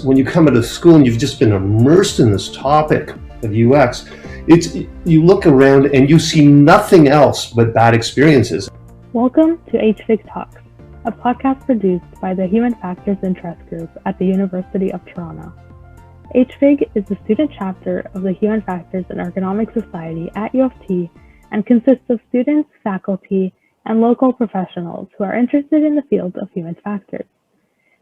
When you come into school and you've just been immersed in this topic of UX, you look around and you see nothing else but bad experiences. Welcome to HFIG Talks, a podcast produced by the Human Factors Interest Group at the University of Toronto. HFIG is the student chapter of the Human Factors and Ergonomics Society at U of T and consists of students, faculty, and local professionals who are interested in the field of human factors.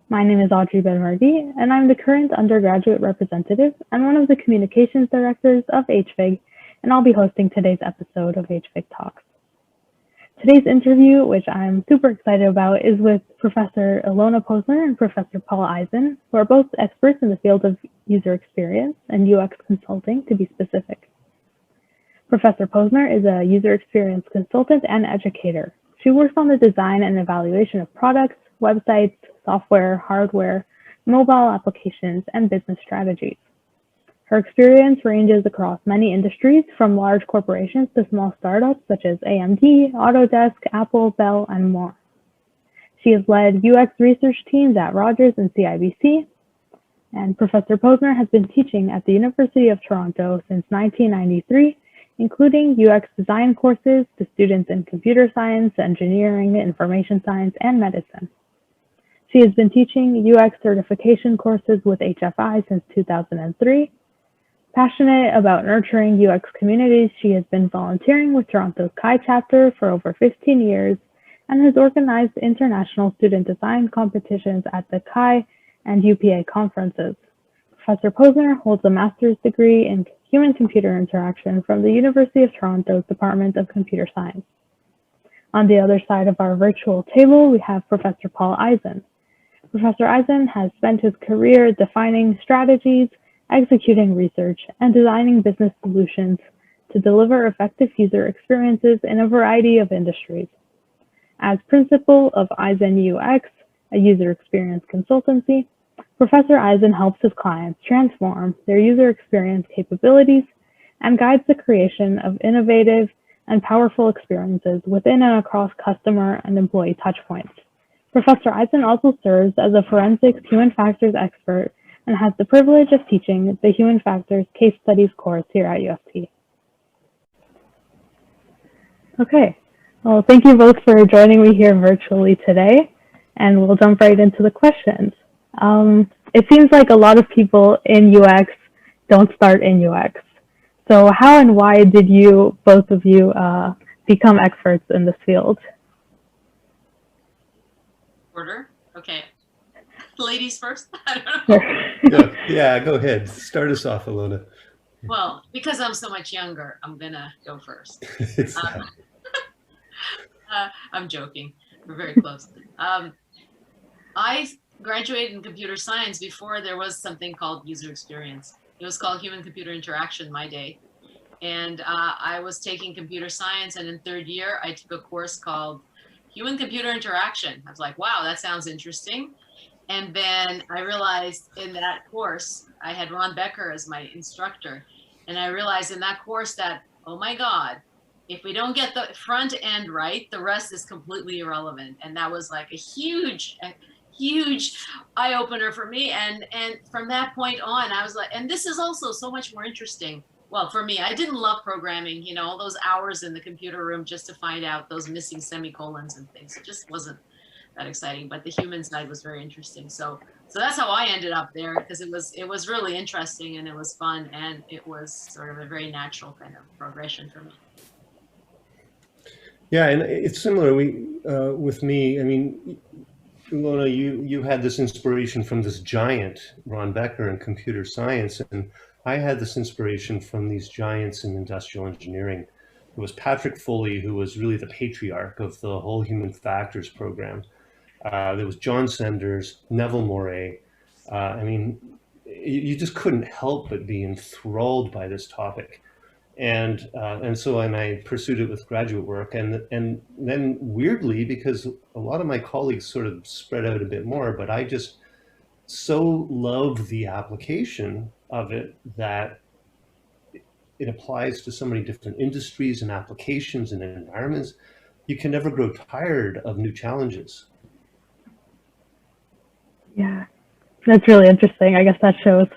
My name is Audrey Benmardi, and I'm the current undergraduate representative and one of the communications directors of HFIG, and I'll be hosting today's episode of HFIG Talks. Today's interview, which I'm super excited about, is with Professor Ilona Posner and Professor Paul Eisen, who are both experts in the field of user experience and UX consulting, to be specific. Professor Posner is a user experience consultant and educator. She works on the design and evaluation of products, websites, software, hardware, mobile applications, and business strategies. Her experience ranges across many industries, from large corporations to small startups such as AMD, Autodesk, Apple, Bell, and more. She has led UX research teams at Rogers and CIBC, and Professor Posner has been teaching at the University of Toronto since 1993, including UX design courses to students in computer science, engineering, information science, and medicine. She has been teaching UX certification courses with HFI since 2003. Passionate about nurturing UX communities, she has been volunteering with Toronto's CHI chapter for over 15 years and has organized international student design competitions at the CHI and UPA conferences. Professor Posner holds a master's degree in human-computer interaction from the University of Toronto's Department of Computer Science. On the other side of our virtual table, we have Professor Paul Eisen. Professor Eisen has spent his career defining strategies, executing research, and designing business solutions to deliver effective user experiences in a variety of industries. As principal of Eisen UX, a user experience consultancy, Professor Eisen helps his clients transform their user experience capabilities and guides the creation of innovative and powerful experiences within and across customer and employee touchpoints. Professor Eisen also serves as a forensics human factors expert and has the privilege of teaching the Human Factors Case Studies course here at U of T. Okay, well, thank you both for joining me here virtually today, and we'll jump right into the questions. It seems like a lot of people in UX don't start in UX. So how and why did both of you, become experts in this field? Order? Okay. Ladies first? I don't know. Yeah, go ahead. Start us off, Ilona. Well, because I'm so much younger, I'm going to go first. I'm joking. We're very close. I graduated in computer science before there was something called user experience. It was called human-computer interaction my day. And I was taking computer science, and in third year, I took a course called human-computer interaction. I was like, wow, that sounds interesting. And then I realized in that course, I had Ron Becker as my instructor. And I realized in that course that, oh my God, if we don't get the front end right, the rest is completely irrelevant. And that was like a huge eye-opener for me. And from that point on, I was like, and this is also so much more interesting. Well, for me, I didn't love programming, all those hours in the computer room just to find out those missing semicolons and things. It just wasn't that exciting, but the human side was very interesting. So that's how I ended up there, because it was really interesting and it was fun, and it was sort of a very natural kind of progression for me. Yeah, and it's similar with me. I mean, Ilona, you had this inspiration from this giant, Ron Becker, in computer science, and I had this inspiration from these giants in industrial engineering. It was Patrick Foley, who was really the patriarch of the whole human factors program. There was John Sanders, Neville Moray. I mean, you just couldn't help but be enthralled by this topic. And so I pursued it with graduate work, and then weirdly, because a lot of my colleagues sort of spread out a bit more, but I just so love the application of it that it applies to so many different industries and applications and environments. You can never grow tired of new challenges. Yeah, That's really interesting. I guess that shows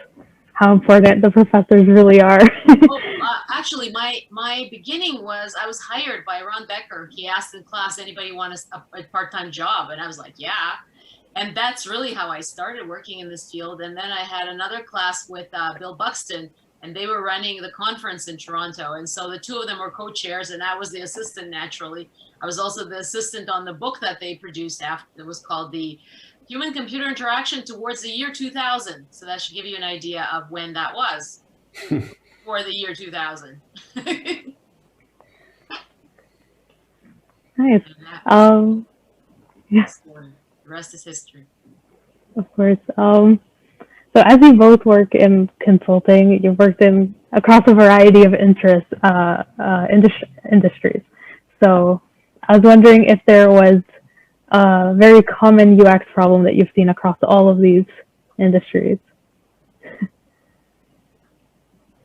how important the professors really are. Actually, my beginning was I was hired by Ron Becker. He asked in class, anybody want a part-time job? And I was like, yeah. And that's really how I started working in this field. And then I had another class with Bill Buxton, and they were running the conference in Toronto. And so the two of them were co-chairs, and I was the assistant naturally. I was also the assistant on the book that they produced after. It was called the Human-Computer Interaction Towards the Year 2000. So that should give you an idea of when that was for the year 2000. Nice. Yes. The rest is history. Of course. So as you both work in consulting, you've worked in across a variety of industries. So I was wondering if there was a very common UX problem that you've seen across all of these industries.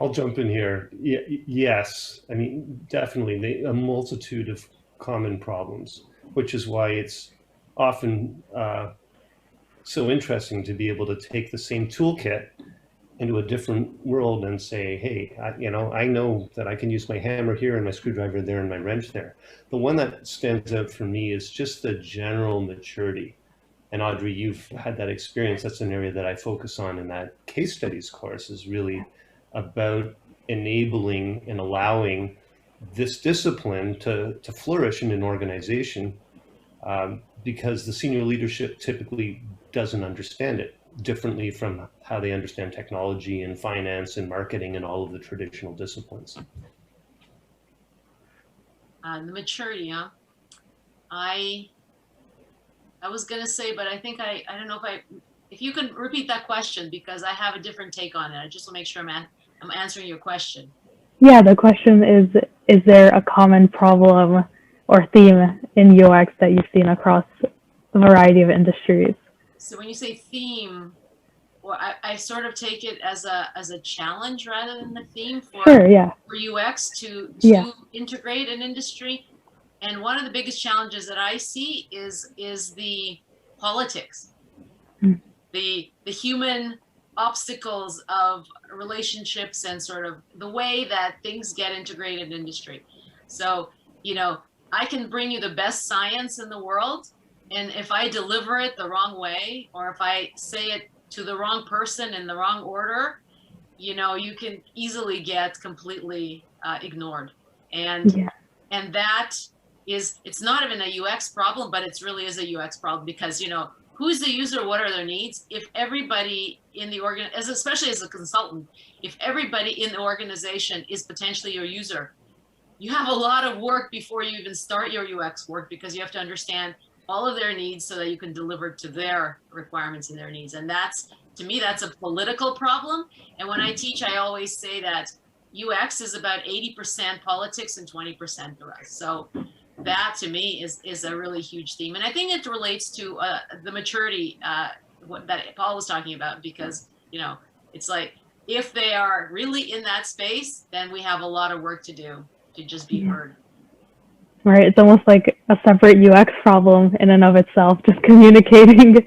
I'll jump in here. Yes, I mean, definitely a multitude of common problems, which is why it's often so interesting to be able to take the same toolkit into a different world and say, hey, I know that I can use my hammer here and my screwdriver there and my wrench there. The one that stands out for me is just the general maturity. And Audrey, you've had that experience. That's an area that I focus on in that case studies course, is really about enabling and allowing this discipline to flourish in an organization, because the senior leadership typically doesn't understand it differently from how they understand technology and finance and marketing and all of the traditional disciplines. The maturity, huh? I was gonna say, but I think I don't know if you can repeat that question, because I have a different take on it. I just want to make sure I'm answering your question. Yeah, the question is there a common problem or theme in UX that you've seen across a variety of industries? So when you say theme, well, I sort of take it as a challenge rather than the theme for UX to integrate an industry. And one of the biggest challenges that I see is the politics, the human obstacles of relationships and sort of the way that things get integrated in industry. So, I can bring you the best science in the world, and if I deliver it the wrong way, or if I say it to the wrong person in the wrong order, you can easily get completely ignored. And that it's not even a UX problem, but it really is a UX problem, because who's the user, what are their needs? If everybody in the especially as a consultant, if everybody in the organization is potentially your user, you have a lot of work before you even start your UX work, because you have to understand all of their needs so that you can deliver to their requirements and their needs. And to me, that's a political problem. And when I teach, I always say that UX is about 80% politics and 20% the rest. So that to me is a really huge theme. And I think it relates to the maturity that Paul was talking about, because, it's like, if they are really in that space, then we have a lot of work to do to just be heard. Right. It's almost like a separate UX problem in and of itself, just communicating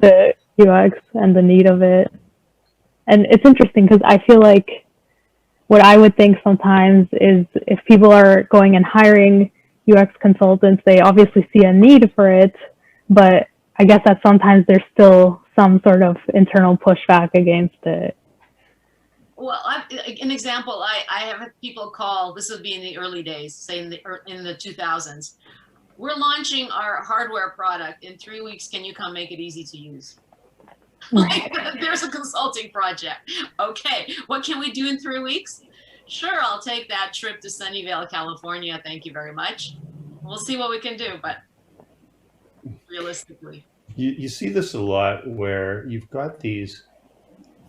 the UX and the need of it. And it's interesting because I feel like what I would think sometimes is if people are going and hiring UX consultants, they obviously see a need for it, but I guess that sometimes there's still some sort of internal pushback against it. Well, an example, I have people call, this would be in the early days, say in the 2000s. We're launching our hardware product in 3 weeks. Can you come make it easy to use? Like, there's a consulting project. Okay, what can we do in 3 weeks? Sure, I'll take that trip to Sunnyvale, California. Thank you very much. We'll see what we can do, but realistically. You see this a lot where you've got these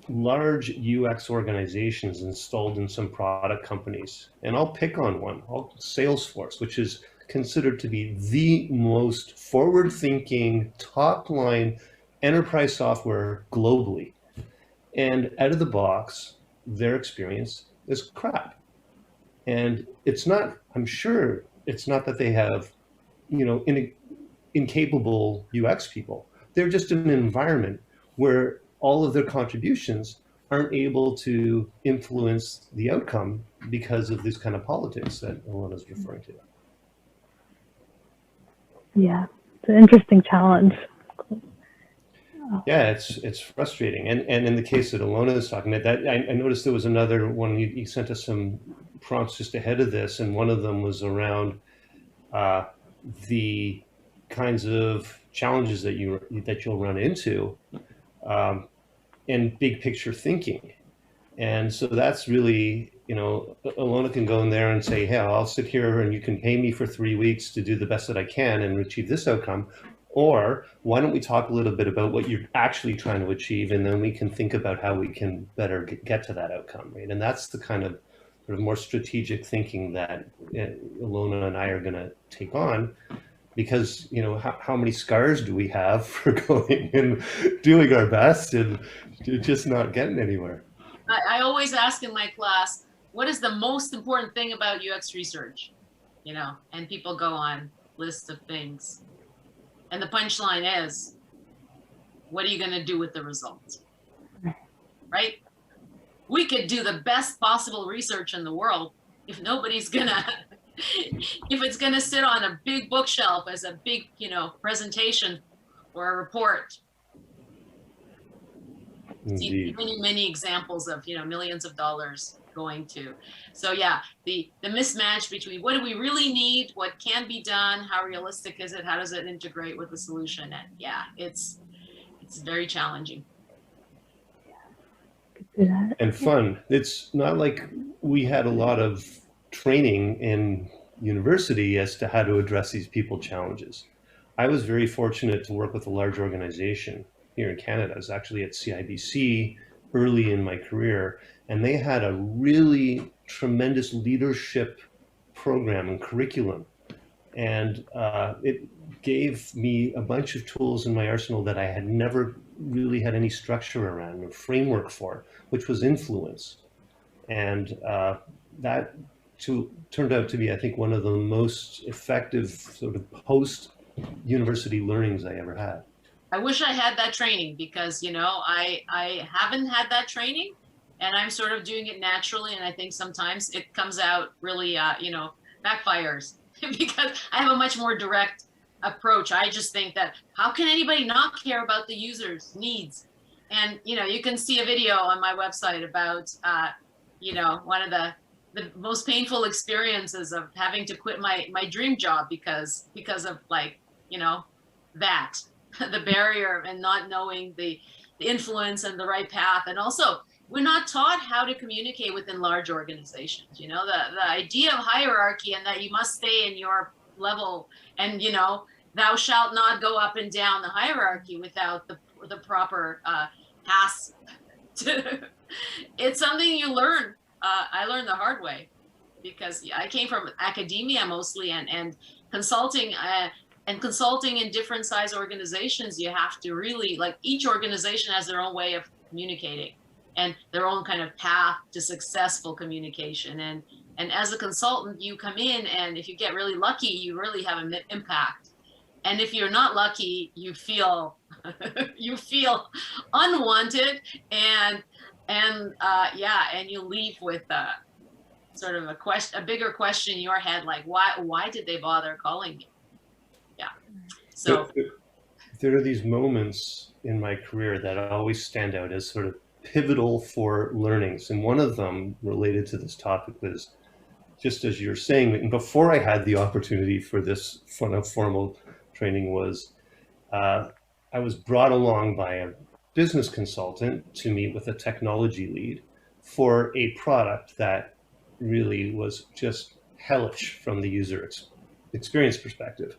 large UX organizations installed in some product companies. And I'll pick on one, Salesforce, which is considered to be the most forward-thinking, top-line enterprise software globally. And out of the box, their experience is crap. And it's not, I'm sure it's not that they have, incapable UX people. They're just in an environment where all of their contributions aren't able to influence the outcome because of this kind of politics that Ilona's referring to. Yeah, it's an interesting challenge. Yeah, it's frustrating. And in the case that Ilona is talking about, that I noticed there was another one, you sent us some prompts just ahead of this, and one of them was around the kinds of challenges that you'll run into in big picture thinking. And so that's really, Ilona can go in there and say, hey, I'll sit here and you can pay me for 3 weeks to do the best that I can and achieve this outcome. Or why don't we talk a little bit about what you're actually trying to achieve, and then we can think about how we can better get to that outcome, right? And that's the kind of sort of more strategic thinking that Ilona and I are going to take on, because how many scars do we have for going and doing our best and just not getting anywhere? I always ask in my class, what is the most important thing about UX research? And people go on lists of things. And the punchline is, what are you going to do with the results? Right? We could do the best possible research in the world if nobody's gonna, if it's gonna sit on a big bookshelf as a big, presentation or a report. See many examples of, millions of dollars going to. So yeah, the mismatch between what do we really need, what can be done, how realistic is it, how does it integrate with the solution, and yeah, it's very challenging. And fun. It's not like we had a lot of training in university as to how to address these people challenges. I was very fortunate to work with a large organization here in Canada. I was actually at CIBC early in my career, and they had a really tremendous leadership program and curriculum. And it gave me a bunch of tools in my arsenal that I had never really had any structure around or framework for, which was influence. And that turned out to be, I think, one of the most effective sort of post-university learnings I ever had. I wish I had that training, because, I haven't had that training, and I'm sort of doing it naturally. And I think sometimes it comes out really, backfires because I have a much more direct approach. I just think that how can anybody not care about the user's needs? And, you can see a video on my website about, one of the most painful experiences of having to quit my dream job because of that. The barrier and not knowing the influence and the right path. And also, we're not taught how to communicate within large organizations. The idea of hierarchy, and that you must stay in your level, and thou shalt not go up and down the hierarchy without the proper pass. It's something you learn. I learned the hard way, because I came from academia mostly, and consulting. And consulting in different size organizations, you have to really, each organization has their own way of communicating and their own kind of path to successful communication. And as a consultant, you come in, and if you get really lucky, you really have an impact. And if you're not lucky, you feel unwanted, and you leave with sort of a bigger question in your head, like why did they bother calling me? Yeah. So there are these moments in my career that always stand out as sort of pivotal for learnings. And one of them related to this topic was, just as you're saying, and before I had the opportunity for this formal training, was I was brought along by a business consultant to meet with a technology lead for a product that really was just hellish from the user experience perspective.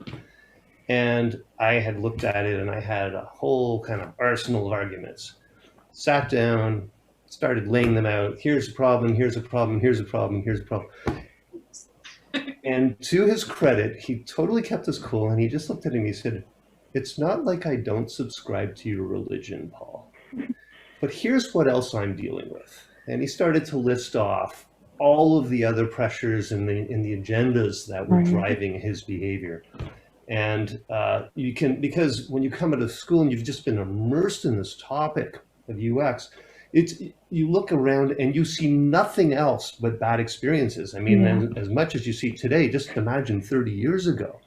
And I had looked at it, and I had a whole kind of arsenal of arguments. Sat down, started laying them out. Here's a problem, here's a problem, here's a problem, here's a problem. And to his credit, he totally kept his cool, and he just looked at me and he said, "It's not like I don't subscribe to your religion, Paul, but here's what else I'm dealing with." And he started to list off all of the other pressures and the agendas that were driving his behavior. And because when you come out of school and you've just been immersed in this topic of UX, it's, you look around and you see nothing else but bad experiences. I mean, as much as you see today, just imagine 30 years ago.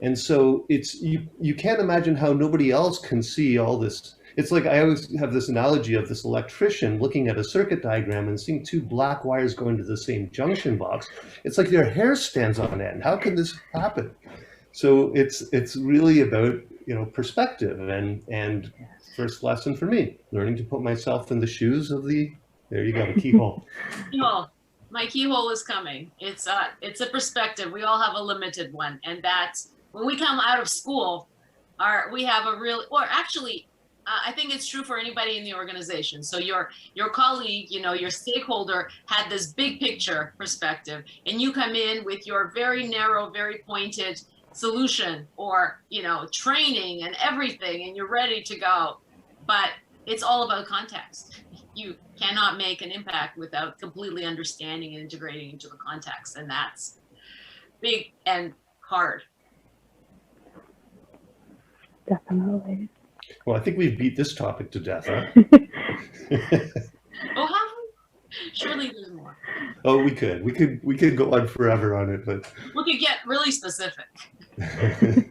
And so it's, you can't imagine how nobody else can see all this. It's like, I always have this analogy of this electrician looking at a circuit diagram and seeing two black wires going to the same junction box. It's like their hair stands on end. How can this happen? So it's really about, you know, perspective, and first lesson for me, learning to put myself in the shoes of the, there you go, the keyhole. Keyhole. My keyhole is coming. It's a perspective. We all have a limited one, and that's when we come out of school, we have a real, or actually, I think it's true for anybody in the organization. So your colleague, you know, your stakeholder had this big picture perspective, and you come in with your very narrow, very pointed solution, or, you know, training and everything, and you're ready to go. But it's all about context. You cannot make an impact without completely understanding and integrating into the context, and that's big and hard. Definitely. Well, I think we've beat this topic to death, huh? Oh, have we? Surely there's more. Oh, we could go on forever on it, but We could get really specific.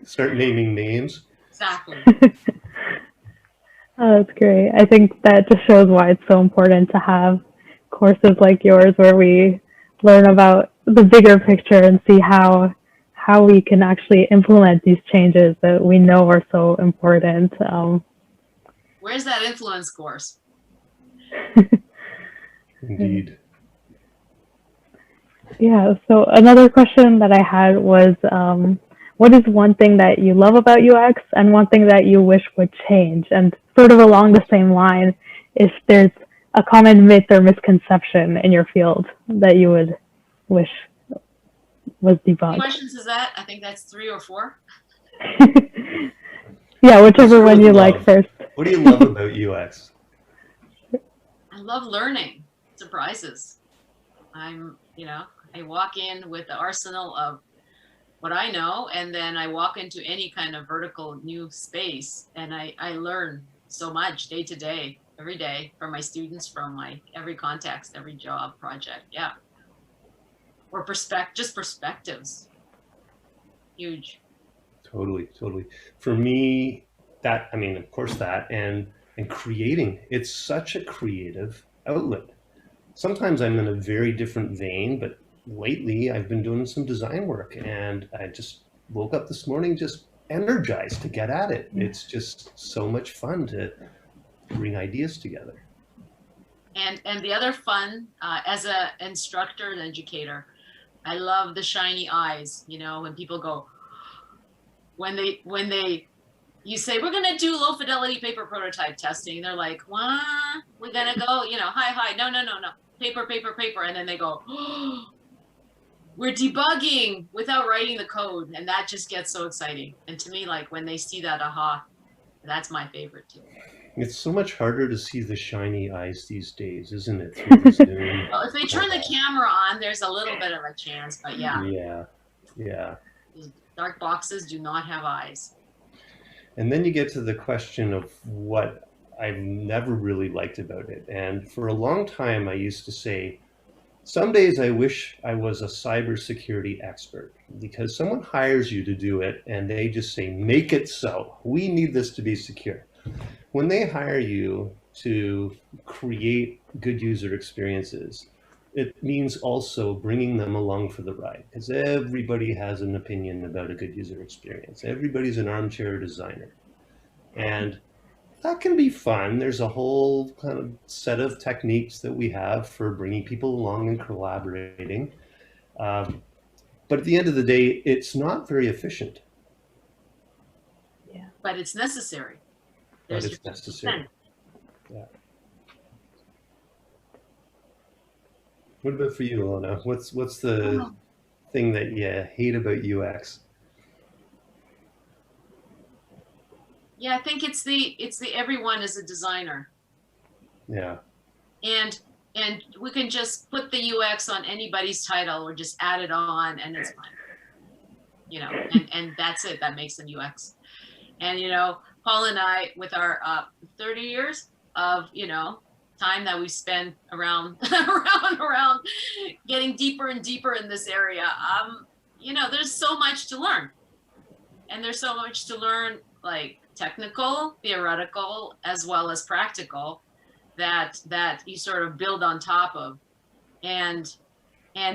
start naming names. Exactly. Oh, that's great. I think that just shows why it's so important to have courses like yours where we learn about the bigger picture and see how we can actually implement these changes that we know are so important. Where's that influence course? Indeed. Yeah, so another question that I had was, what is one thing that you love about UX and one thing that you wish would change? And sort of along the same line, if there's a common myth or misconception in your field that you would wish was How debunked. many questions is that? I think that's 3 or 4. Yeah, whichever one you like first. What do you love about UX? I love learning surprises. You know, I walk in with the arsenal of what I know, and then I walk into any kind of vertical new space, and I learn so much day to day, every day, from my students, from my every context, every job, project. Yeah. Or just perspectives. Huge. Totally. For me, that, I mean, of course that, and creating, it's such a creative outlet. Sometimes I'm in a very different vein, but lately I've been doing some design work, and I just woke up this morning just energized to get at it. It's just so much fun to bring ideas together. And the other fun, as an instructor and educator, I love the shiny eyes, you know, when people go, you say, we're going to do low fidelity paper prototype testing. They're like, what? We're going to go, you know, hi, no. Paper. And then they go, oh, we're debugging without writing the code. And that just gets so exciting. And to me, like when they see that, aha, that's my favorite too. It's so much harder to see the shiny eyes these days, isn't it? Through the Zoom. Well, if they turn the camera on, there's a little bit of a chance, but yeah. Yeah. Dark boxes do not have eyes. And then you get to the question of what I've never really liked about it. And for a long time, I used to say, some days I wish I was a cybersecurity expert, because someone hires you to do it and they just say, make it so. We need this to be secure. When they hire you to create good user experiences, it means also bringing them along for the ride, because everybody has an opinion about a good user experience. Everybody's an armchair designer. And that can be fun. There's a whole kind of set of techniques that we have for bringing people along and collaborating. But at the end of the day, it's not very efficient. Yeah, but it's necessary. But it's necessary. Yeah. What about for you, Ilona? What's the thing that you hate about UX? Yeah, I think it's the everyone is a designer. Yeah. And we can just put the UX on anybody's title or just add it on and it's fine. You know, and that's it. That makes them UX. And you know, Paul and I, with our 30 years, of, you know, time that we spend around around getting deeper and deeper in this area. You know, there's so much to learn, and there's so much to learn, like technical, theoretical, as well as practical, that you sort of build on top of. And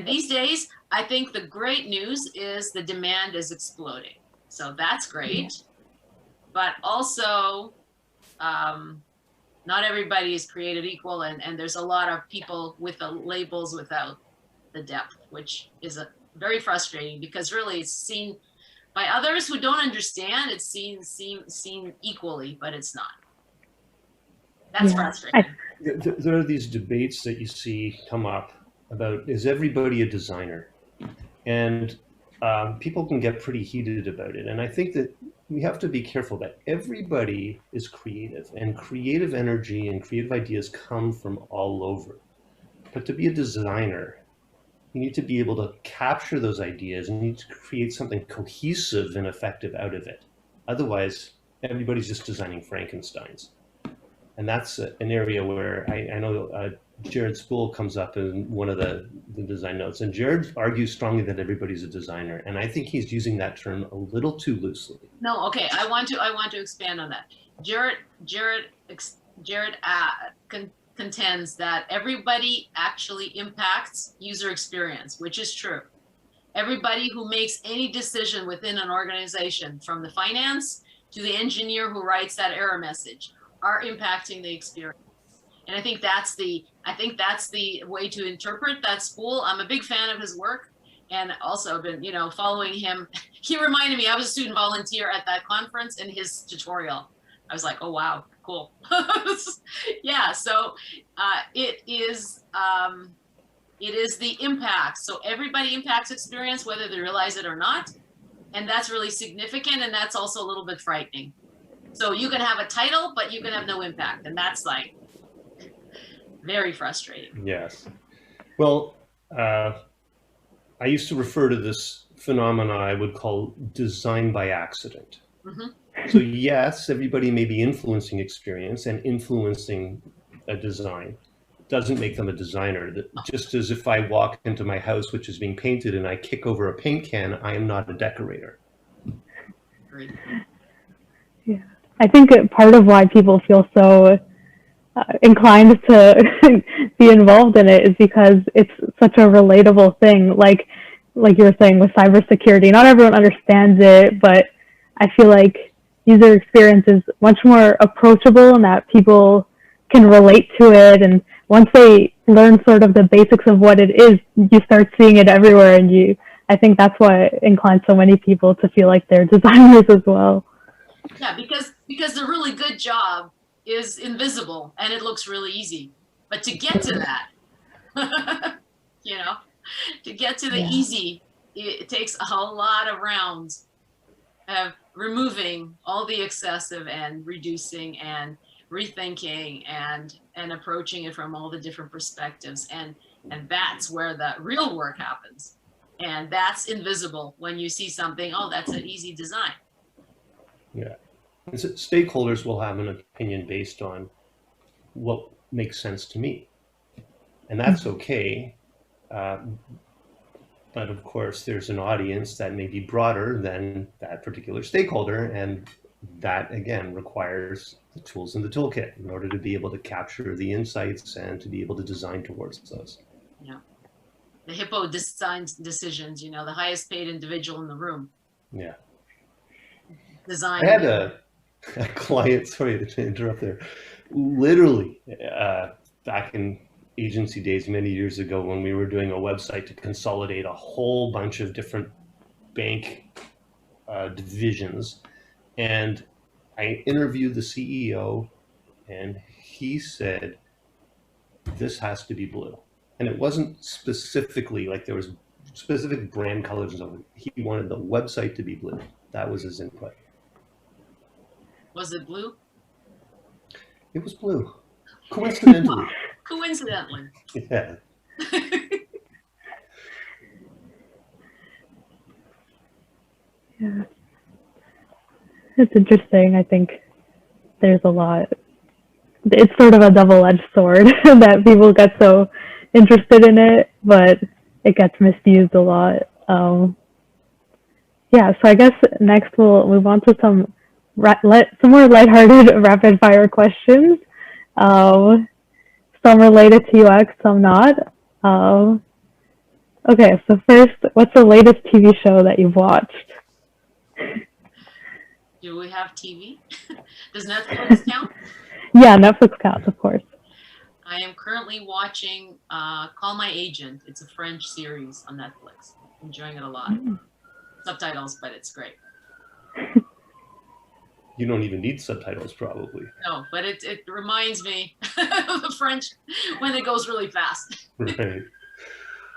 these days, I think the great news is the demand is exploding. So that's great. But also, not everybody is created equal, and there's a lot of people with the labels without the depth, which is very frustrating, because really it's seen by others who don't understand. It's seen equally, but it's not. That's frustrating. There are these debates that you see come up about, is everybody a designer? And people can get pretty heated about it. And I think that we have to be careful that everybody is creative, and creative energy and creative ideas come from all over. But to be a designer, you need to be able to capture those ideas, and you need to create something cohesive and effective out of it. Otherwise, everybody's just designing Frankensteins. And that's an area where I know Jared Spool comes up in one of the design notes, and Jared argues strongly that everybody's a designer, and I think he's using that term a little too loosely. No, okay, I want to expand on that. Jared contends that everybody actually impacts user experience, which is true. Everybody who makes any decision within an organization, from the finance to the engineer who writes that error message, are impacting the experience. And I think that's the way to interpret that Spool. I'm a big fan of his work, and also been, you know, following him. He reminded me, I was a student volunteer at that conference, and his tutorial, I was like, oh wow, cool. Yeah, so it is the impact. So everybody impacts experience, whether they realize it or not, and that's really significant, and that's also a little bit frightening. So you can have a title, but you can have no impact. And that's like very frustrating. Yes. Well, I used to refer to this phenomena I would call design by accident. Mm-hmm. So yes, everybody may be influencing experience and influencing a design. Doesn't make them a designer. Just as if I walk into my house, which is being painted, and I kick over a paint can, I am not a decorator. Great. Yeah. I think part of why people feel so inclined to be involved in it is because it's such a relatable thing. Like you were saying with cybersecurity, not everyone understands it, but I feel like user experience is much more approachable, and that people can relate to it. And once they learn sort of the basics of what it is, you start seeing it everywhere. And I think that's what inclines so many people to feel like they're designers as well. Yeah, because the really good job is invisible and it looks really easy. But to get to that, you know, to get to the easy, it takes a lot of rounds of removing all the excessive and reducing and rethinking and approaching it from all the different perspectives. And that's where the real work happens. And that's invisible when you see something, oh, that's an easy design. Yeah, and so stakeholders will have an opinion based on what makes sense to me, and that's okay. But of course, there's an audience that may be broader than that particular stakeholder, and that again requires the tools in the toolkit in order to be able to capture the insights and to be able to design towards those. Yeah, the hippo design decisions. You know, the highest paid individual in the room. Yeah. Design. I had a client, sorry to interrupt there, literally back in agency days many years ago, when we were doing a website to consolidate a whole bunch of different bank divisions. And I interviewed the CEO, and he said, this has to be blue. And it wasn't specifically like there was specific brand colors and something. He wanted the website to be blue. That was his input. Was it blue? It was blue. Coincidentally. Coincidentally. Yeah. Yeah. It's interesting. I think there's a lot it's sort of a double-edged sword that people get so interested in it, but it gets misused a lot. Yeah, so I guess next we'll move on to some more lighthearted rapid fire questions. Some related to UX, some not. Okay, so first, what's the latest TV show that you've watched? Do we have TV? Does Netflix count? Yeah, Netflix counts, of course. I am currently watching Call My Agent. It's a French series on Netflix. Enjoying it a lot. Subtitles, but it's great. You don't even need subtitles, probably. No, but it reminds me of the French when it goes really fast. Right.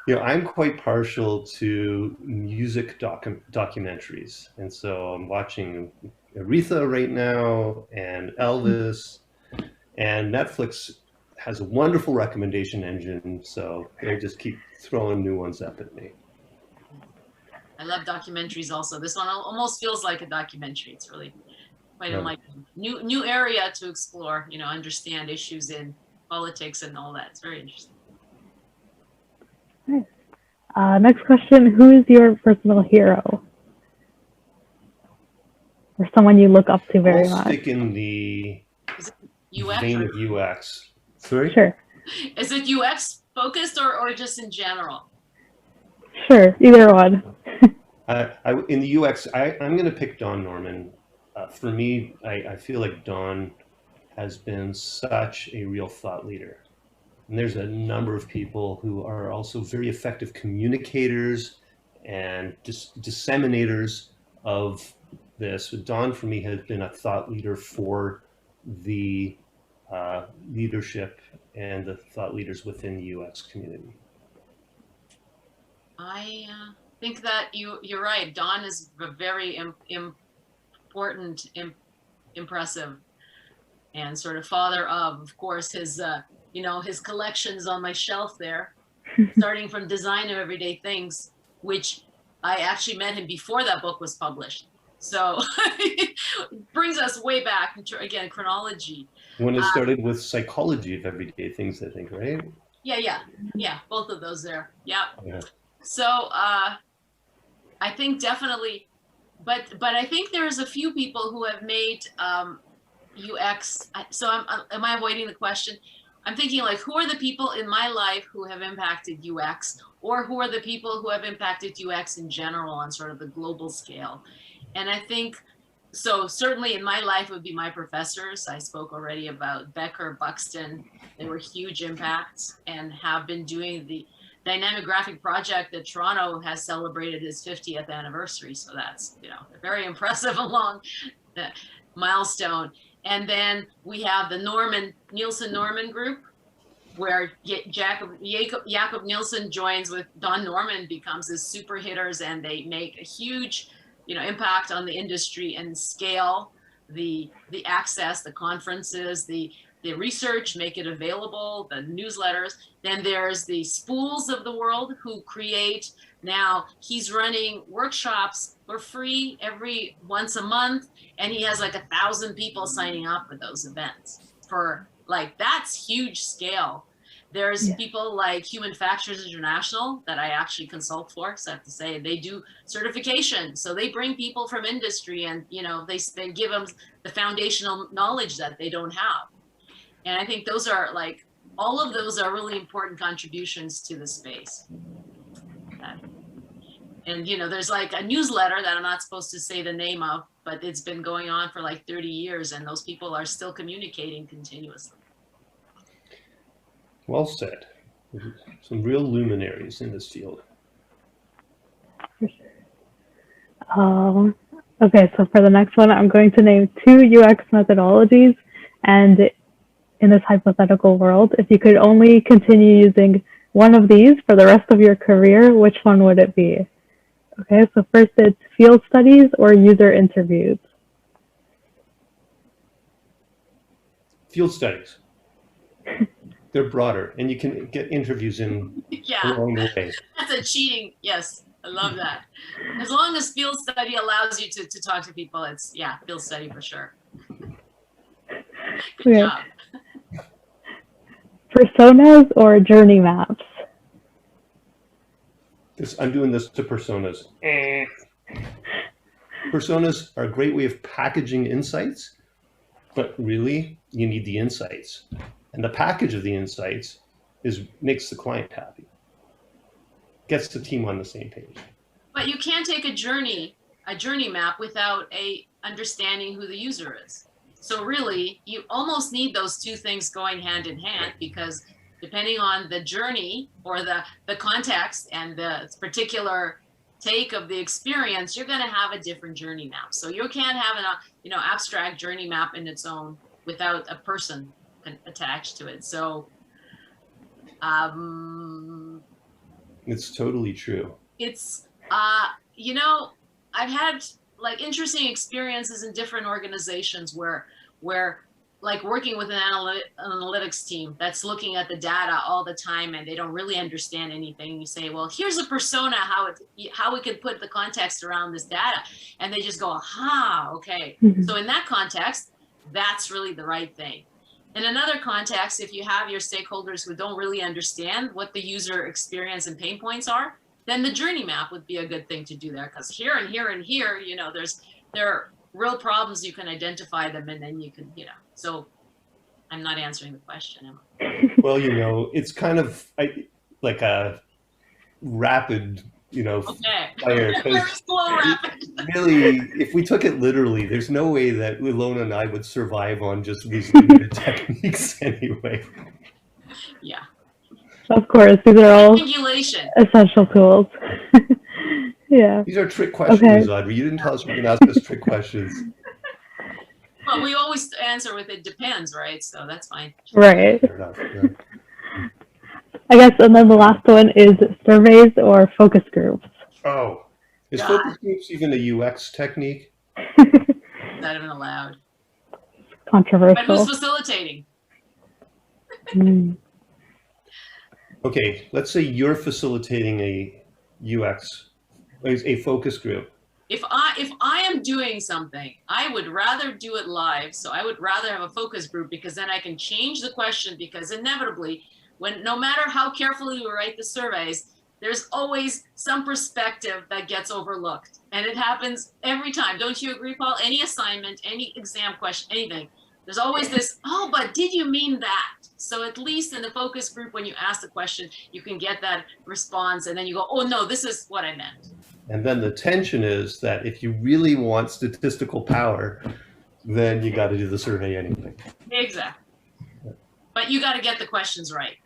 You know, I'm quite partial to music documentaries. And so I'm watching Aretha right now and Elvis. And Netflix has a wonderful recommendation engine. So they just keep throwing new ones up at me. I love documentaries also. This one almost feels like a documentary. It's really quite enlightening. New area to explore, you know, understand issues in politics and all that. It's very interesting. Nice. Next question, who is your personal hero? Or someone you look up to very much? I'll stick in the UX? vein of UX. Sorry? Sure. Is it UX focused or just in general? Sure, either one. In the UX, I'm going to pick Don Norman. For me, I feel like Don has been such a real thought leader. And there's a number of people who are also very effective communicators and disseminators of this. Don, for me, has been a thought leader for the leadership and the thought leaders within the UX community. I think that you're right. Don is a very important, impressive, and sort of father of course, his his collections on my shelf there, starting from Design of Everyday Things, which I actually met him before that book was published. So it brings us way back, again, chronology. When it started with Psychology of Everyday Things, I think, right? Yeah, both of those there. Yeah. So I think definitely, but I think there's a few people who have made UX. So am I avoiding the question? I'm thinking like, who are the people in my life who have impacted UX, or who are the people who have impacted UX in general on sort of the global scale? And I think, so certainly in my life would be my professors. I spoke already about Becker, Buxton. They were huge impacts and have been doing the dynamic graphic project that Toronto has celebrated its 50th anniversary. So that's, very impressive along the milestone. And then we have the Nielsen Norman group, where Jakob Nielsen joins with Don Norman, becomes his super hitters, and they make a huge, impact on the industry and scale the access, the conferences, the research, make it available, the newsletters. Then there's the Spools of the world who create. Now he's running workshops for free every once a month, and he has like 1,000 people signing up for those events. That's huge scale. There's people like Human Factors International that I actually consult for, so I have to say they do certification. So they bring people from industry, and they give them the foundational knowledge that they don't have. And I think those are all of those are really important contributions to the space. And there's like a newsletter that I'm not supposed to say the name of, but it's been going on for like 30 years, and those people are still communicating continuously. Well said. Some real luminaries in this field. For sure. Okay, so for the next one, I'm going to name 2 UX methodologies, and in this hypothetical world, if you could only continue using one of these for the rest of your career, which one would it be? Okay, so first it's field studies or user interviews. Field studies. They're broader, and you can get interviews in along the way. That's a cheating. Yes, I love that. As long as field study allows you to talk to people, it's field study for sure. Good job. Personas or journey maps? I'm doing this to personas. Personas are a great way of packaging insights, but really you need the insights. And the package of the insights makes the client happy, gets the team on the same page. But you can't take a journey map without understanding who the user is. So really, you almost need those two things going hand in hand, because depending on the journey or the context and the particular take of the experience, you're going to have a different journey map. So you can't have an abstract journey map in its own without a person attached to it. So it's totally true. It's I've had like interesting experiences in different organizations where like working with an analytics team that's looking at the data all the time and they don't really understand anything. You say, well, here's a persona, how we could put the context around this data. And they just go, aha, okay. Mm-hmm. So in that context, that's really the right thing. In another context, if you have your stakeholders who don't really understand what the user experience and pain points are, then the journey map would be a good thing to do there, because here and here and here, there are real problems, you can identify them, and then you can, so I'm not answering the question, am I? Well, it's kind of like a rapid, Okay. fire. Very slow, rapid. Really, if we took it literally, there's no way that Ilona and I would survive on just these limited techniques anyway. Yeah. Of course, these are all Regulation. essential tools. Yeah. These are trick questions, Audrey. You didn't tell us you were going to ask us trick questions. Well, we always answer with "it depends," right? So that's fine. Right. Fair enough, yeah. I guess, and then the last one is surveys or focus groups. Oh, is God. focus groups even a UX technique? Not even allowed. Controversial. But who's facilitating? Mm. Okay, let's say you're facilitating a UX, a focus group. If I am doing something, I would rather do it live. So I would rather have a focus group, because then I can change the question, because inevitably, no matter how carefully we write the surveys, there's always some perspective that gets overlooked. And it happens every time. Don't you agree, Paul? Any assignment, any exam question, anything. There's always this, oh, but did you mean that? So at least in the focus group, when you ask the question, you can get that response, and then you go, oh no, this is what I meant. And then the tension is that if you really want statistical power, then you got to do the survey anyway. Exactly. But you got to get the questions right.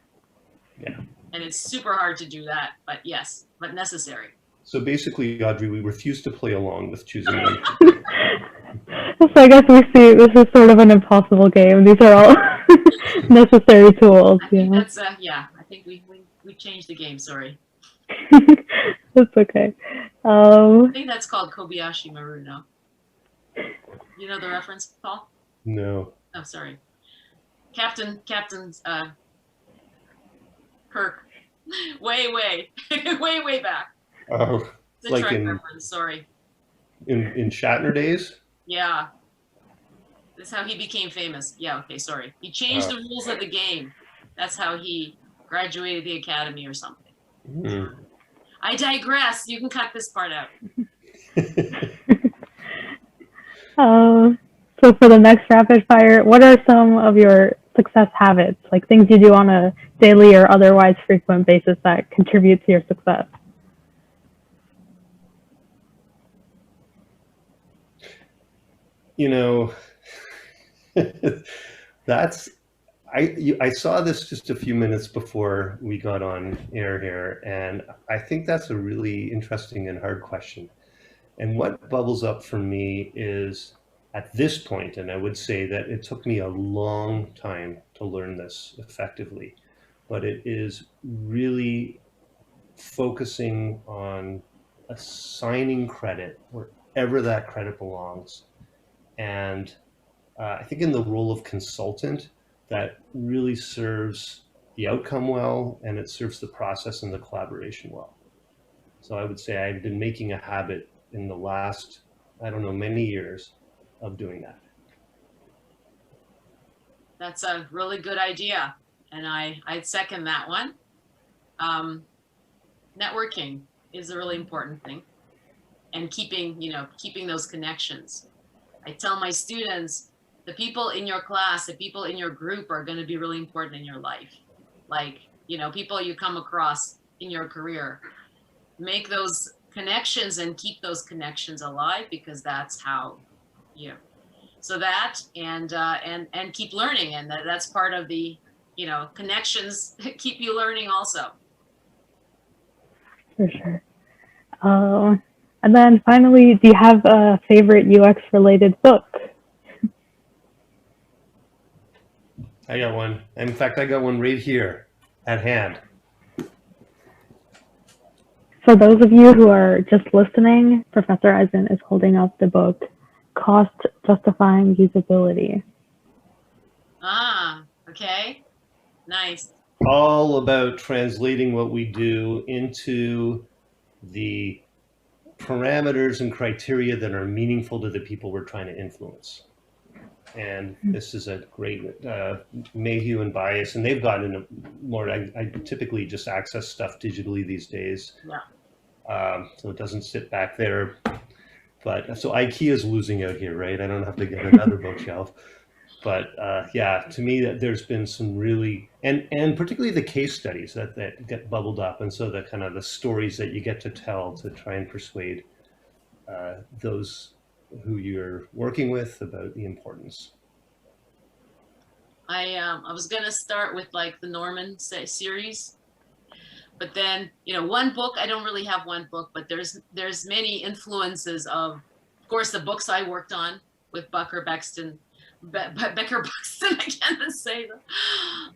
Yeah. And it's super hard to do that, but yes, but necessary. So basically, Audrey, we refuse to play along with choosing one. So I guess we see this is sort of an impossible game. These are all necessary tools. I think that's, yeah, I think we changed the game, sorry. That's okay. I think that's called Kobayashi Maru, no? You know the reference, Paul? No. Oh, sorry. Captain's Kirk. Way back. Oh, It's a like Trek reference, sorry. in Shatner days? Yeah. That's how he became famous. Yeah, okay, sorry. He changed the rules of the game. That's how he graduated the academy or something. Mm. I digress. You can cut this part out. So for the next rapid fire, what are some of your success habits, like things you do on a daily or otherwise frequent basis that contribute to your success? I saw this just a few minutes before we got on air here, and I think that's a really interesting and hard question. And what bubbles up for me is, at this point, and I would say that it took me a long time to learn this effectively, but it is really focusing on assigning credit wherever that credit belongs. And I think in the role of consultant, that really serves the outcome well, and it serves the process and the collaboration well. So I would say I've been making a habit in the last, many years of doing that. That's a really good idea. and I'd second that one. Networking is a really important thing, and keeping those connections. I tell my students, the people in your class, the people in your group are going to be really important in your life. Like, people you come across in your career. Make those connections and keep those connections alive, because that's how, so that, and keep learning. And that's part of the, connections keep you learning also. For sure. And then finally, do you have a favorite UX related book? I got one. In fact, I got one right here at hand. For those of you who are just listening, Professor Eisen is holding up the book, Cost Justifying Usability. Ah, okay. Nice. All about translating what we do into the parameters and criteria that are meaningful to the people we're trying to influence. And this is a great Mayhew and Bias, and they've gotten more. I typically just access stuff digitally these days. Yeah. So it doesn't sit back there. But so IKEA's losing out here, right? I don't have to get another bookshelf. But yeah, to me, there's been some really, and particularly the case studies that get bubbled up, and so the kind of the stories that you get to tell to try and persuade those who you're working with about the importance. I was gonna start with like the Norman series, but then one book. I don't really have one book, but there's many influences of course, the books I worked on with Becker Buxton. I can't say that.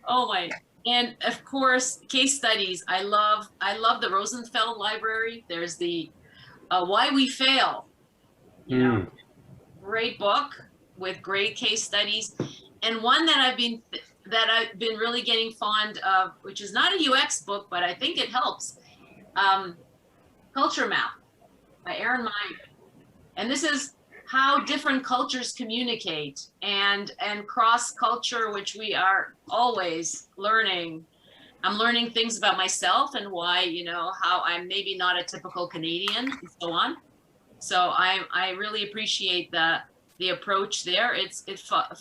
Oh my! And of course, case studies. I love the Rosenfeld Library. There's the Why We Fail. Great book with great case studies, and one that I've been really getting fond of, which is not a UX book, but I think it helps. Culture Map by Aaron Meyer, and this is how different cultures communicate and cross culture, which we are always learning. I'm learning things about myself and why, how I'm maybe not a typical Canadian and so on. So I really appreciate the approach there. It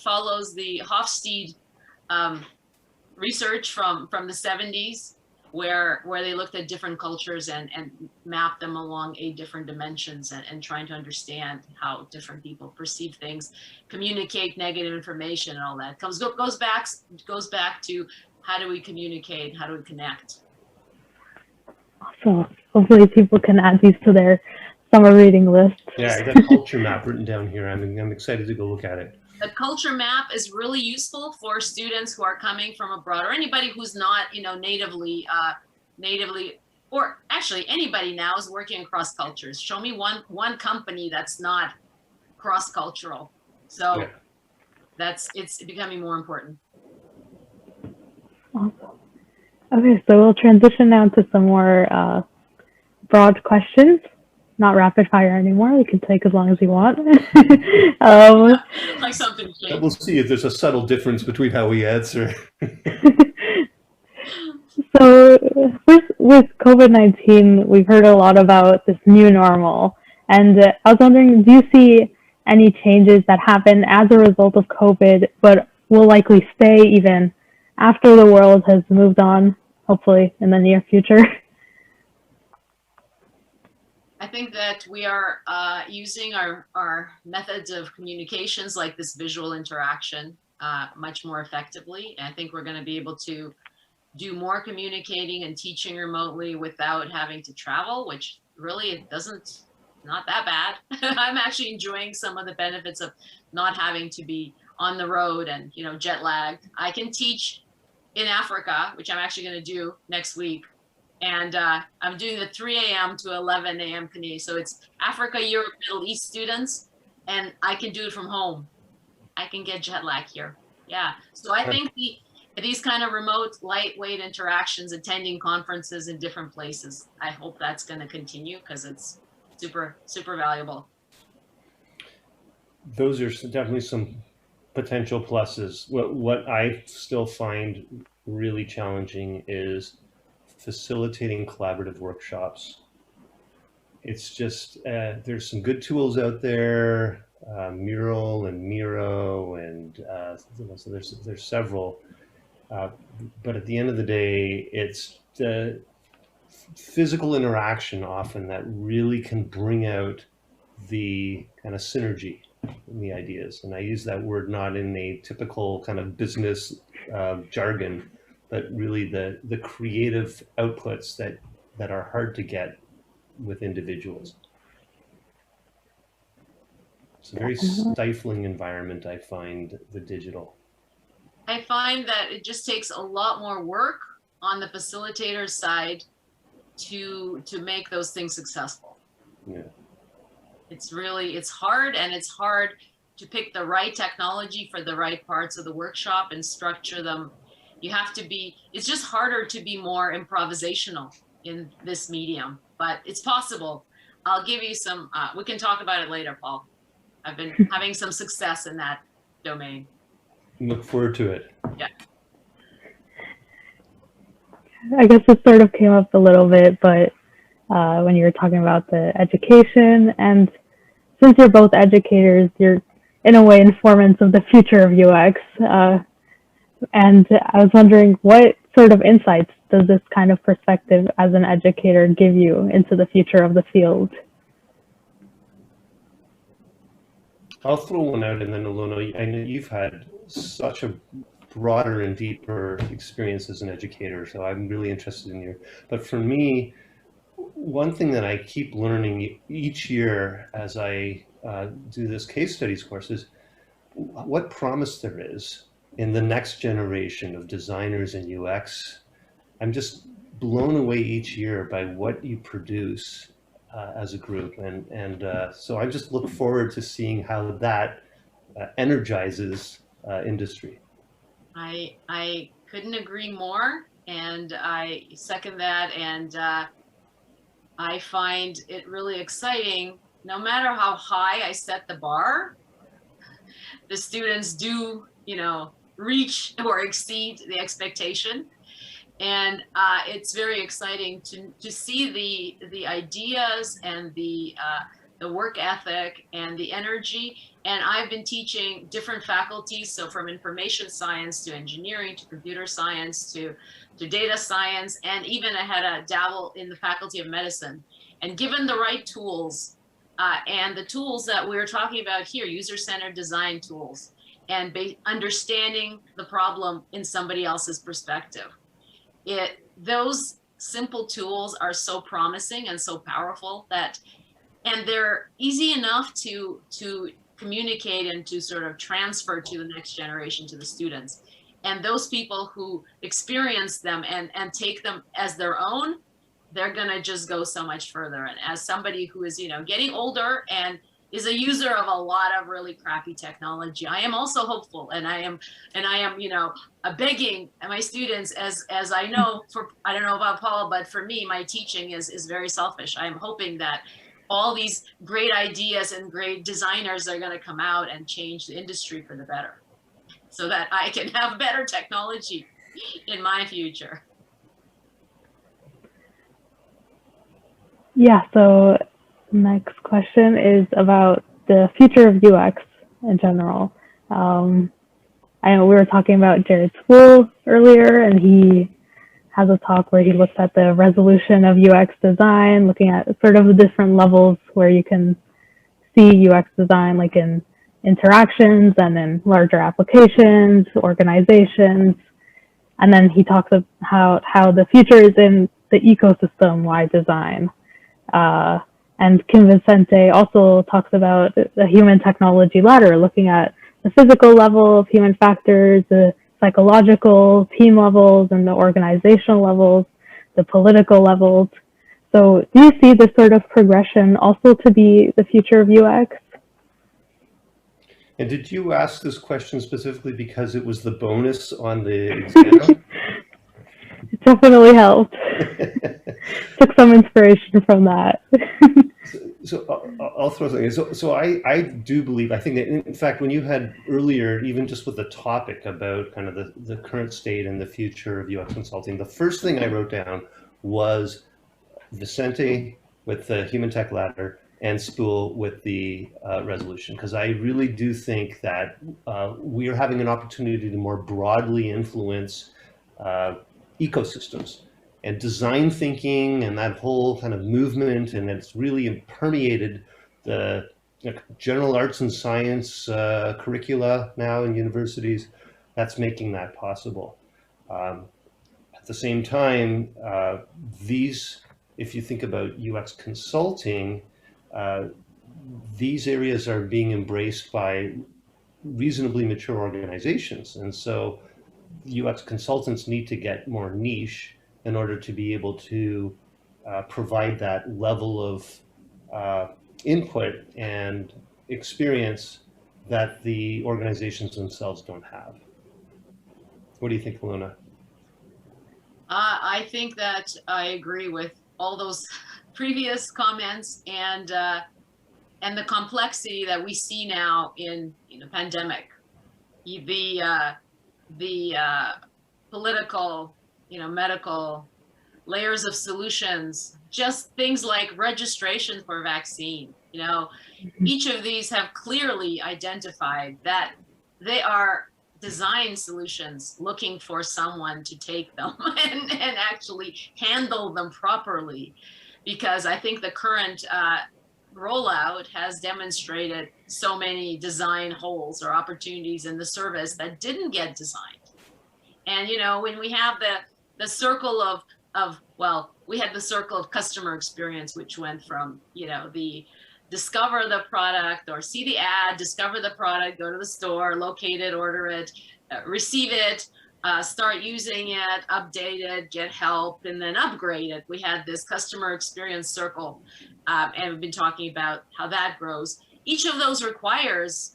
follows the Hofstede research from the 70s, where they looked at different cultures and mapped them along 8 different dimensions and trying to understand how different people perceive things, communicate negative information, and all that goes back to how do we communicate, how do we connect. Awesome. Hopefully people can add these to their summer reading list. Yeah, I got Culture Map written down here. I'm excited to go look at it. The culture map is really useful for students who are coming from abroad, or anybody who's not, natively, or actually anybody now is working across cultures. Show me one company that's not cross-cultural. So yeah. It's becoming more important. Awesome. Okay, so we'll transition now to some more broad questions. Not rapid fire anymore. We can take as long as you want. Like something. We'll see if there's a subtle difference between how we answer. So with COVID-19, we've heard a lot about this new normal. And I was wondering, do you see any changes that happen as a result of COVID, but will likely stay even after the world has moved on, hopefully in the near future? I think that we are using our methods of communications, like this visual interaction, much more effectively. And I think we're going to be able to do more communicating and teaching remotely without having to travel, which really not that bad. I'm actually enjoying some of the benefits of not having to be on the road and, jet lagged. I can teach in Africa, which I'm actually going to do next week. And I'm doing the 3 a.m. to 11 a.m. Canadian. So it's Africa, Europe, Middle East students, and I can do it from home. I can get jet lag here. Yeah. So I think these kind of remote, lightweight interactions, attending conferences in different places, I hope that's going to continue because it's super, super valuable. Those are definitely some potential pluses. What I still find really challenging is facilitating collaborative workshops. It's just, there's some good tools out there, Mural and Miro, and so there's several. But at the end of the day, it's the physical interaction often that really can bring out the kind of synergy in the ideas. And I use that word not in a typical kind of business jargon, but really the creative outputs that are hard to get with individuals. It's a very stifling environment, I find, the digital. I find that it just takes a lot more work on the facilitator's side to make those things successful. Yeah. It's hard, and it's hard to pick the right technology for the right parts of the workshop and structure them. You have to be, it's just harder to be more improvisational in this medium, but it's possible. I'll give you some, we can talk about it later, Paul. I've been having some success in that domain. Look forward to it. Yeah. I guess this sort of came up a little bit, but when you were talking about the education, and since you're both educators, you're in a way informants of the future of UX. And I was wondering, what sort of insights does this kind of perspective as an educator give you into the future of the field? I'll throw one out, and then Ilona, I know you've had such a broader and deeper experience as an educator, so I'm really interested in you. But for me, one thing that I keep learning each year as I do this case studies course is what promise there is in the next generation of designers in UX. I'm just blown away each year by what you produce as a group, and so I just look forward to seeing how that energizes industry. I couldn't agree more, and I second that, and I find it really exciting. No matter how high I set the bar, the students do, reach or exceed the expectation. And it's very exciting to see the ideas and the work ethic and the energy. And I've been teaching different faculties, so from information science to engineering to computer science to data science, and even I had a dabble in the faculty of medicine. And given the right tools and the tools that we're talking about here, user-centered design tools, and understanding the problem in somebody else's perspective. Those simple tools are so promising and so powerful and they're easy enough to communicate and to sort of transfer to the next generation, to the students. And those people who experience them and take them as their own, they're gonna just go so much further. And as somebody who is, getting older and is a user of a lot of really crappy technology, I am also hopeful, and I am, begging my students, as I know, I don't know about Paul, but for me, my teaching is very selfish. I am hoping that all these great ideas and great designers are going to come out and change the industry for the better, so that I can have better technology in my future. Yeah, so next question is about the future of UX in general. I know we were talking about Jared Spool earlier, and he has a talk where he looks at the resolution of UX design, looking at sort of the different levels where you can see UX design, like in interactions and in larger applications, organizations. And then he talks about how the future is in the ecosystem-wide design. And Kim Vicente also talks about the human technology ladder, looking at the physical level of human factors, the psychological team levels, and the organizational levels, the political levels. So do you see this sort of progression also to be the future of UX? And did you ask this question specifically because it was the bonus on the exam? It definitely helped. Took some inspiration from that. So I'll throw something. So I do believe, I think that in fact, when you had earlier, even just with the topic about kind of the current state and the future of UX consulting, the first thing I wrote down was Vicente with the Human Tech Ladder and Spool with the resolution, because I really do think that we are having an opportunity to more broadly influence ecosystems and design thinking and that whole kind of movement, and it's really permeated the general arts and science curricula now in universities. That's making that possible. At the same time, if you think about UX consulting, these areas are being embraced by reasonably mature organizations. And so UX consultants need to get more niche in order to be able to provide that level of input and experience that the organizations themselves don't have. What do you think, Ilona? I think that I agree with all those previous comments, and the complexity that we see now in the pandemic, the political, medical layers of solutions, just things like registration for vaccine. Each of these have clearly identified that they are design solutions looking for someone to take them and actually handle them properly, because I think the current rollout has demonstrated so many design holes or opportunities in the service that didn't get designed. And when we have the circle of well, we had the circle of customer experience, which went from the discover the product or see the ad, discover the product, go to the store, locate it, order it, receive it, start using it, update it, get help, and then upgrade it. We had this customer experience circle, and we've been talking about how that grows. Each of those requires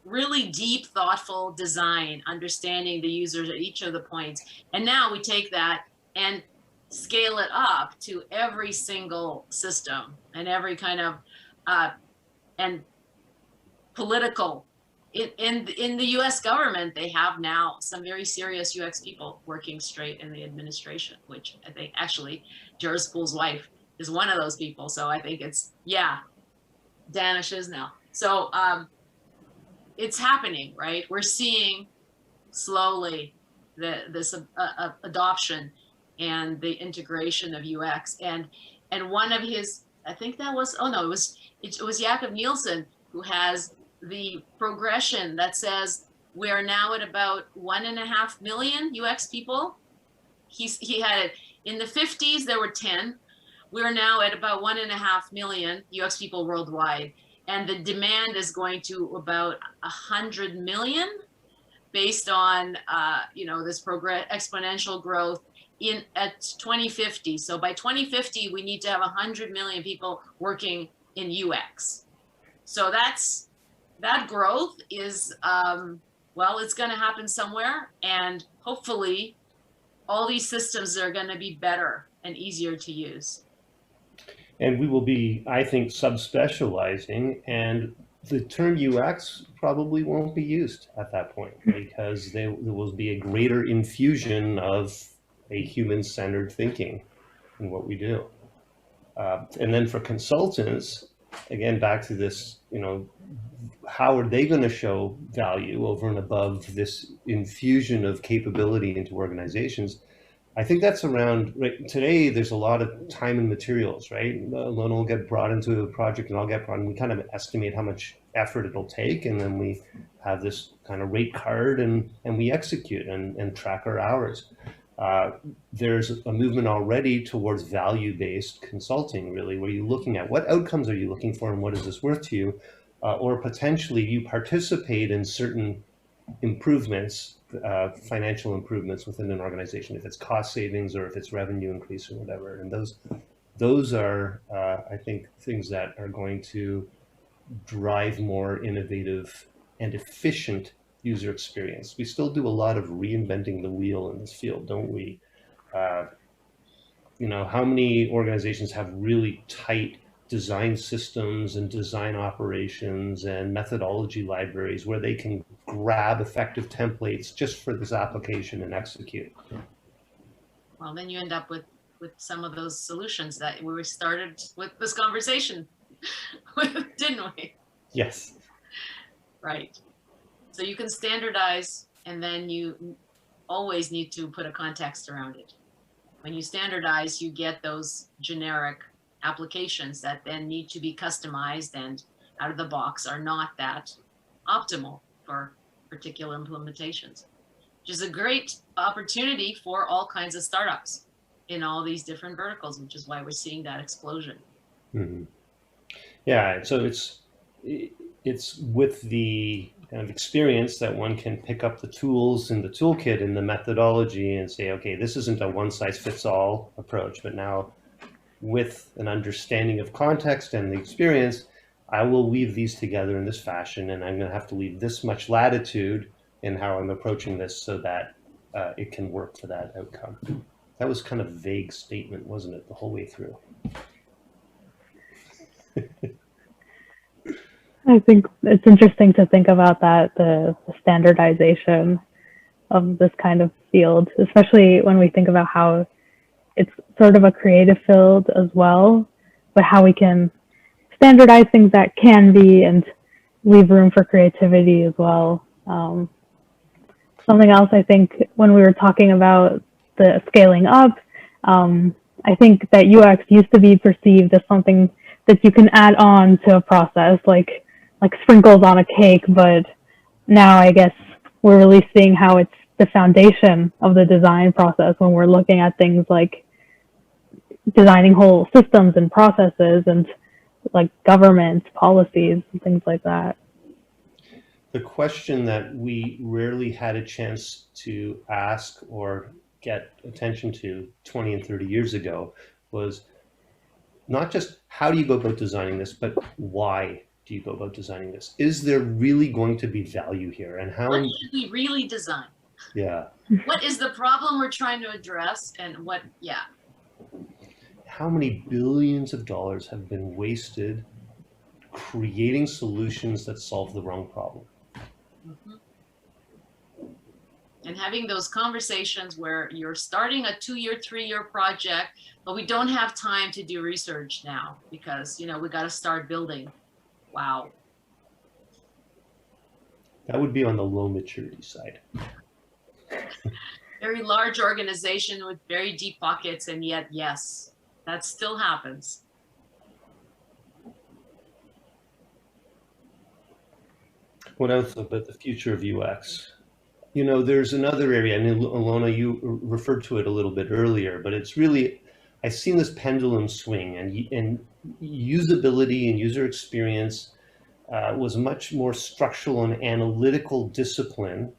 really deep, thoughtful design, understanding the users at each of the points. And now we take that and scale it up to every single system and every kind of and political. In the US government, they have now some very serious UX people working straight in the administration, which I think actually Jared Spool's wife is one of those people. So I think it's, Dana Shisnell. So it's happening, right? We're seeing slowly this adoption and the integration of UX. And one of his, I think that was, it was Jakob Nielsen, who has the progression that says we are now at about 1.5 million UX people. He had it in the 50s, there were 10. We're now at about 1.5 million UX people worldwide. And the demand is going to about 100 million based on, this exponential growth at 2050. So by 2050, we need to have 100 million people working in UX. So that growth is, it's going to happen somewhere. And hopefully all these systems are going to be better and easier to use. And we will be, I think, subspecializing, and the term UX probably won't be used at that point, because there will be a greater infusion of a human-centered thinking in what we do. And then for consultants, again, back to this, how are they going to show value over and above this infusion of capability into organizations? I think that's around, right, today there's a lot of time and materials, right? Ilona will get brought into a project and I'll get brought in. We kind of estimate how much effort it'll take, and then we have this kind of rate card and we execute and track our hours. There's a movement already towards value-based consulting, really, where you're looking at what outcomes are you looking for and what is this worth to you? Or potentially you participate in certain improvements, financial improvements within an organization, if it's cost savings or if it's revenue increase or whatever. And those are, I think, things that are going to drive more innovative and efficient user experience. We still do a lot of reinventing the wheel in this field, don't we? How many organizations have really tight design systems and design operations and methodology libraries where they can grab effective templates just for this application and execute. Well, then you end up with some of those solutions that we started with this conversation with, didn't we? Yes. Right. So you can standardize, and then you always need to put a context around it. When you standardize, you get those generic applications that then need to be customized and out of the box are not that optimal for particular implementations, which is a great opportunity for all kinds of startups in all these different verticals, which is why we're seeing that explosion. Mm-hmm. Yeah, so it's with the kind of experience that one can pick up the tools in the toolkit and the methodology and say, okay, this isn't a one-size-fits-all approach, but now with an understanding of context and the experience, I will weave these together in this fashion, and I'm going to have to leave this much latitude in how I'm approaching this so that it can work for that outcome. That was kind of a vague statement, wasn't it, the whole way through? I think it's interesting to think about that, the standardization of this kind of field, especially when we think about how it's sort of a creative field as well, but how we can standardize things that can be and leave room for creativity as well. Something else I think when we were talking about the scaling up, I think that UX used to be perceived as something that you can add on to a process, like sprinkles on a cake, but now I guess we're really seeing how it's the foundation of the design process when we're looking at things like designing whole systems and processes and like government policies and things like that. The question that we rarely had a chance to ask or get attention to 20 and 30 years ago was not just how do you go about designing this, but why do you go about designing this? Is there really going to be value here? And how what should we really design? Yeah. What is the problem we're trying to address, and what, yeah. How many billions of dollars have been wasted creating solutions that solve the wrong problem? Mm-hmm. And having those conversations where you're starting a 2-year, 3-year project, but we don't have time to do research now because, you know, we got to start building. Wow. That would be on the low maturity side. Very large organization with very deep pockets, and yet, yes, that still happens. What else about the future of UX? You know, there's another area, and Ilona, you referred to it a little bit earlier, but it's really, I've seen this pendulum swing, and usability and user experience was much more structural and analytical discipline,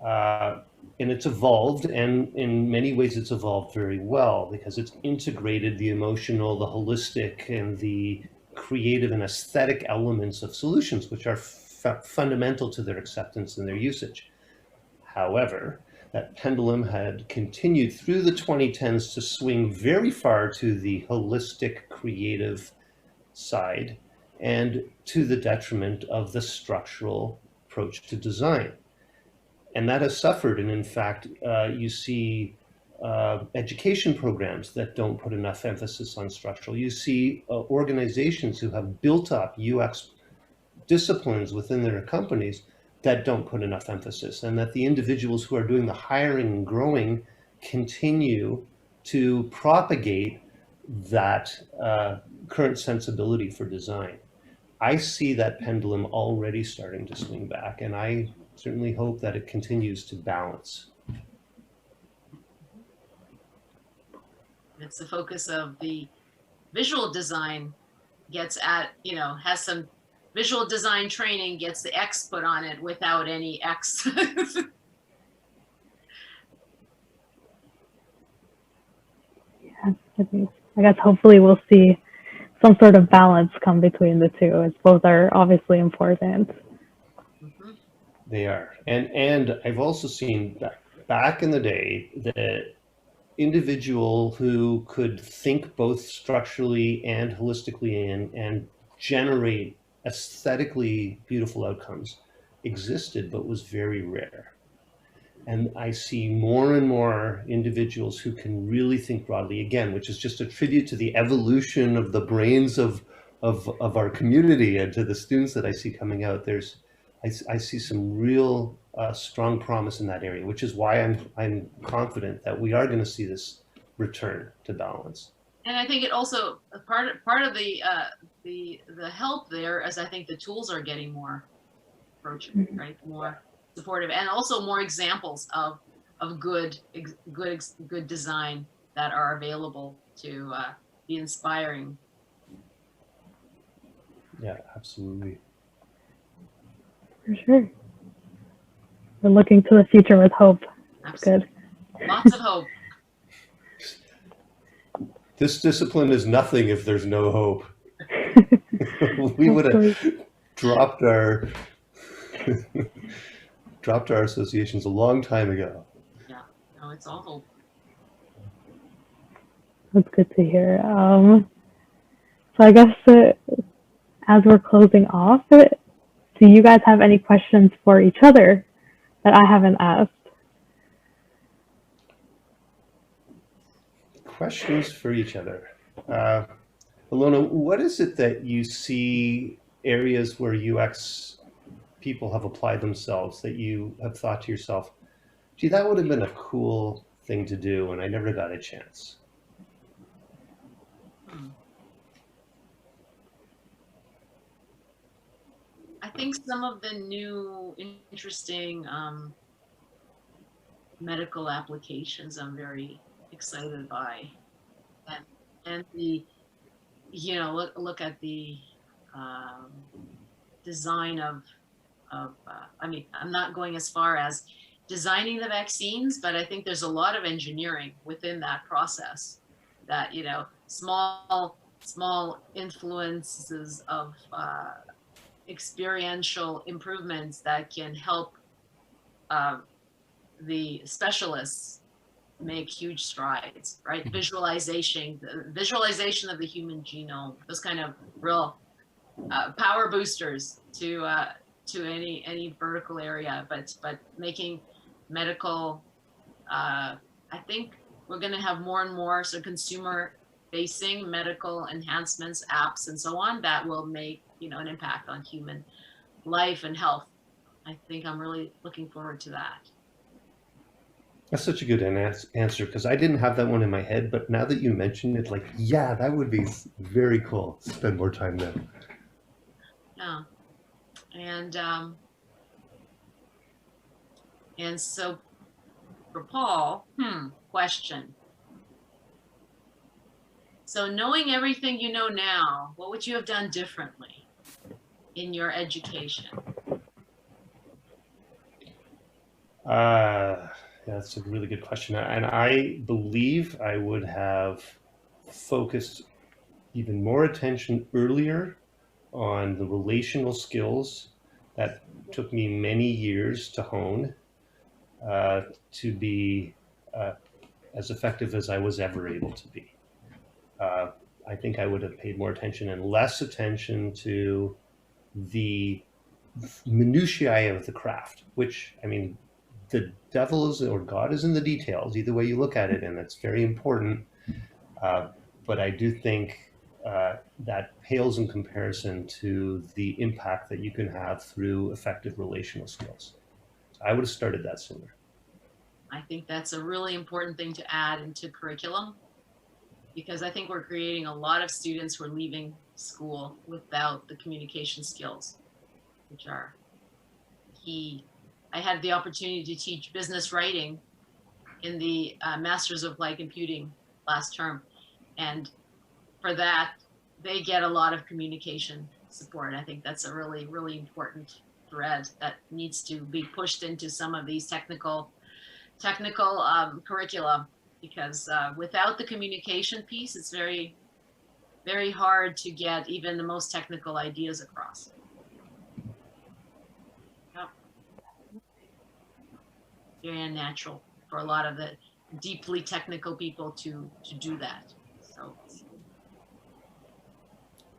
and it's evolved, and in many ways it's evolved very well because it's integrated the emotional, the holistic, and the creative and aesthetic elements of solutions, which are fundamental to their acceptance and their usage. However, that pendulum had continued through the 2010s to swing very far to the holistic, creative side and to the detriment of the structural approach to design. And that has suffered. And in fact, you see education programs that don't put enough emphasis on structural. You see organizations who have built up UX disciplines within their companies that don't put enough emphasis, and that the individuals who are doing the hiring and growing continue to propagate that current sensibility for design. I see that pendulum already starting to swing back, and I certainly hope that it continues to balance. It's the focus of the visual design gets at, you know, has some visual design training, gets the X put on it without any X. Yeah, I guess hopefully we'll see some sort of balance come between the two, as both are obviously important. Mm-hmm. They are, and I've also seen back in the day that individual who could think both structurally and holistically and generate aesthetically beautiful outcomes existed, but was very rare. And I see more and more individuals who can really think broadly, again, which is just a tribute to the evolution of the brains of our community and to the students that I see coming out. I see some real strong promise in that area, which is why I'm confident that we are going to see this return to balance. And I think it also part of the help there is I think the tools are getting more approachable, right? More supportive, and also more examples of good design that are available to be inspiring. Yeah, absolutely. For sure. We're looking to the future with hope. Absolutely. Good. Lots of hope. This discipline is nothing if there's no hope. We would have dropped our associations a long time ago. Yeah, no, it's all hope. That's good to hear. So I guess as we're closing off, do you guys have any questions for each other that I haven't asked? Questions for each other. Ilona, what is it that you see areas where UX people have applied themselves that you have thought to yourself, gee, that would have been a cool thing to do and I never got a chance? I think some of the new interesting medical applications I'm very excited by, and the look at the design of I mean, I'm not going as far as designing the vaccines, but I think there's a lot of engineering within that process that small influences of experiential improvements that can help the specialists make huge strides, right? Visualization of the human genome, those kind of real power boosters to any vertical area, but making medical, I think we're going to have more and more consumer facing medical enhancements, apps, and so on that will make an impact on human life and health. I think I'm really looking forward to that. That's such a good answer, because I didn't have that one in my head, but now that you mentioned it, like, yeah, that would be very cool. Spend more time there. Yeah, and so for Paul, question. So knowing everything you know now, what would you have done differently in your education? That's a really good question. And I believe I would have focused even more attention earlier on the relational skills that took me many years to hone to be as effective as I was ever able to be. I think I would have paid more attention and less attention to the minutiae of the craft, which, I mean, the devil is, or God is in the details, either way you look at it, and that's very important. But I do think that pales in comparison to the impact that you can have through effective relational skills. So I would have started that sooner. I think that's a really important thing to add into curriculum, because I think we're creating a lot of students who are leaving school without the communication skills, which are key. I had the opportunity to teach business writing in the Masters of Applied Computing last term. And for that, they get a lot of communication support. I think that's a really, really important thread that needs to be pushed into some of these technical curricula, because without the communication piece, it's very, very hard to get even the most technical ideas across. Yep. Very unnatural for a lot of the deeply technical people to do that. So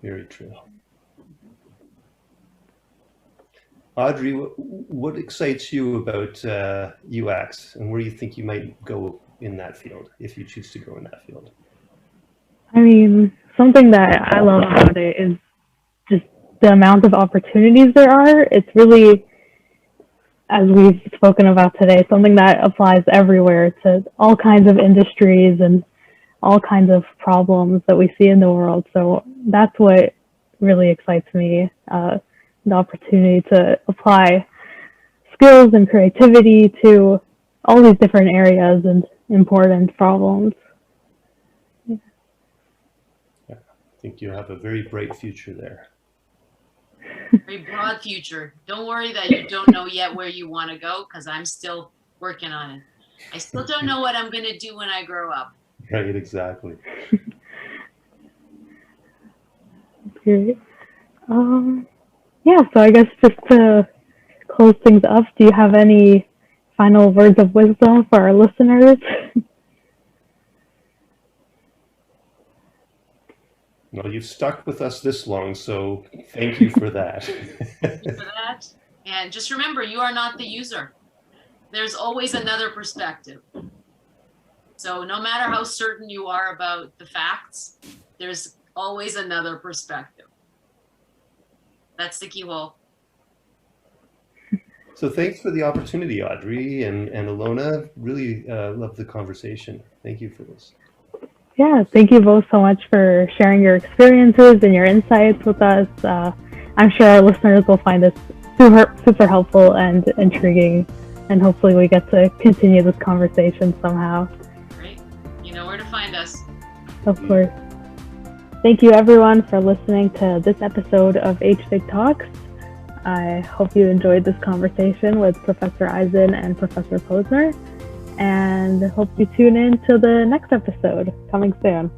very true. Audrey, what excites you about UX, and where do you think you might go in that field if you choose to go in that field? I mean, something that I love about it is just the amount of opportunities there are. It's really, as we've spoken about today, something that applies everywhere to all kinds of industries and all kinds of problems that we see in the world. So that's what really excites me, the opportunity to apply skills and creativity to all these different areas and important problems. Yeah, I think you have a very bright future there. Very broad future. Don't worry that you don't know yet where you want to go, because I'm still working on it. I still don't know what I'm going to do when I grow up. Right, exactly. Great. Yeah, so I guess just to close things up, do you have any final words of wisdom for our listeners? Well, you've stuck with us this long, so thank you for that. Thank you for that. And just remember, you are not the user. There's always another perspective. So no matter how certain you are about the facts, there's always another perspective. That's the keyhole. So thanks for the opportunity, Audrey and Ilona. Really loved the conversation. Thank you for this. Yeah, thank you both so much for sharing your experiences and your insights with us. I'm sure our listeners will find this super helpful and intriguing, and hopefully we get to continue this conversation somehow. Great. You know where to find us. Of course. Thank you everyone for listening to this episode of HFIG Talks. I hope you enjoyed this conversation with Professor Eisen and Professor Posner, and hope you tune in to the next episode coming soon.